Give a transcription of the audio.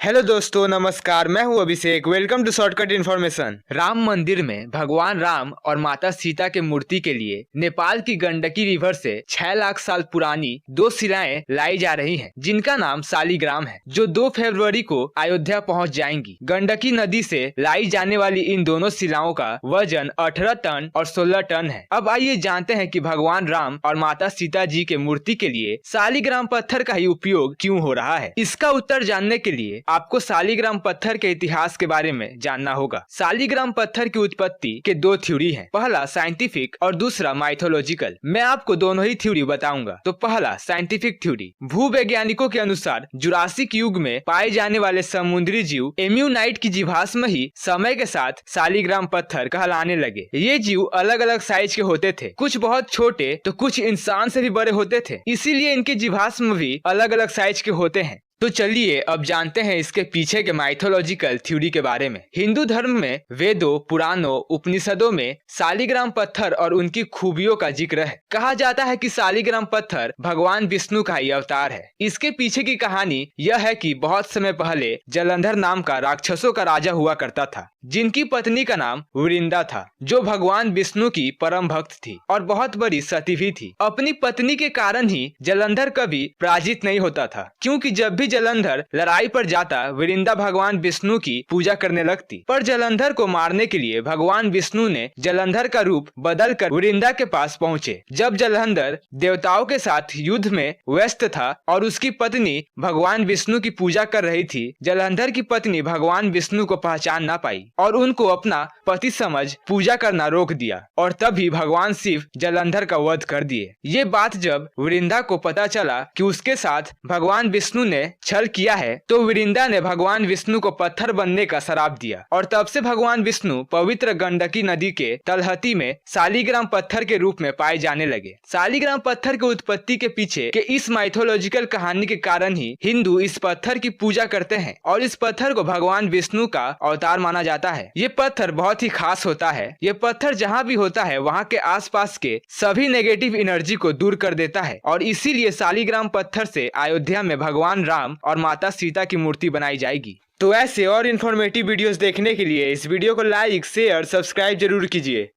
Hello दोस्तों, नमस्कार। मैं हूं Abhishek. Welcome to shortcut information. Ram मंदिर में भगवान राम और माता सीता के मूर्ति के लिए नेपाल की गंडकी रिवर से 6 लाख साल पुरानी 2 शिलाएं लाई जा रही हैं, जिनका नाम शालिग्राम है, जो 2 फरवरी को अयोध्या पहुंच जाएंगी। गंडकी नदी से लाई जाने वाली इन दोनों शिलाओं का वजन 18 टन और 16 टन है। अब आइए जानते हैं कि भगवान राम और माता सीता जी के मूर्ति के लिए शालिग्राम पत्थर का ही उपयोग क्यों हो रहा है। इसका उत्तर जानने के लिए आपको शालिग्राम पत्थर के इतिहास के बारे में जानना होगा। शालिग्राम पत्थर की उत्पत्ति के 2 थ्योरी हैं, पहला साइंटिफिक और दूसरा माइथोलॉजिकल। मैं आपको दोनों ही थ्योरी बताऊंगा। तो पहला साइंटिफिक थ्योरी, भूवैज्ञानिकों के अनुसार जुरासिक युग में पाए जाने वाले समुद्री जीव एम्यूनाइट की जीवाश्म ही समय के साथ शालिग्राम पत्थर कहलाने लगे। ये जीव अलग अलग साइज के होते थे, कुछ बहुत छोटे तो कुछ इंसान से भी बड़े होते थे, इसीलिए इनके जीवाश्म भी अलग अलग साइज के होते हैं। तो चलिए अब जानते हैं इसके पीछे के माइथोलॉजिकल थ्योरी के बारे में। हिंदू धर्म में वेदों, पुराणों, उपनिषदों में शालिग्राम पत्थर और उनकी खूबियों का जिक्र है। कहा जाता है कि शालिग्राम पत्थर भगवान विष्णु का ही अवतार है। इसके पीछे की कहानी यह है कि बहुत समय पहले जलंधर नाम का राक्षसों का राजा हुआ करता था, जिनकी पत्नी का नाम वृंदा था, जो भगवान विष्णु की परम भक्त थी और बहुत बड़ी सती भी थी। अपनी पत्नी के कारण ही जलंधर कभी पराजित नहीं होता था, क्योंकि जब भी जलंधर लड़ाई पर जाता वृंदा भगवान विष्णु की पूजा करने लगती। पर जलंधर को मारने के लिए भगवान विष्णु ने जलंधर का रूप बदलकर वृंदा के पास पहुंचे। जब जलंधर देवताओं के साथ युद्ध में व्यस्त था और उसकी पत्नी भगवान विष्णु की पूजा कर रही थी, जलंधर की पत्नी भगवान विष्णु को पहचान ना पाई और उनको अपना पति समझ पूजा करना रोक दिया, और तभी भगवान शिव जलंधर का वध कर दिए। ये बात जब वृंदा को पता चला कि उसके साथ भगवान विष्णु ने छल किया है, तो वृंदा ने भगवान विष्णु को पत्थर बनने का श्राप दिया, और तब से भगवान विष्णु पवित्र गंडकी नदी के तलहटी में शालिग्राम पत्थर के रूप में पाए जाने लगे। शालिग्राम पत्थर की उत्पत्ति के पीछे के इस माइथोलॉजिकल कहानी के कारण ही हिंदू इस पत्थर की पूजा करते हैं और इस पत्थर को भगवान विष्णु का अवतार माना जाता है। ये पत्थर बहुत ही खास होता है। ये पत्थर जहाँ भी होता है वहाँ के आसपास के सभी नेगेटिव एनर्जी को दूर कर देता है, और इसीलिए शालिग्राम पत्थर से अयोध्या में भगवान राम और माता सीता की मूर्ति बनाई जाएगी। तो ऐसे और इन्फॉर्मेटिव वीडियोस देखने के लिए इस वीडियो को लाइक, शेयर, सब्सक्राइब जरूर कीजिए।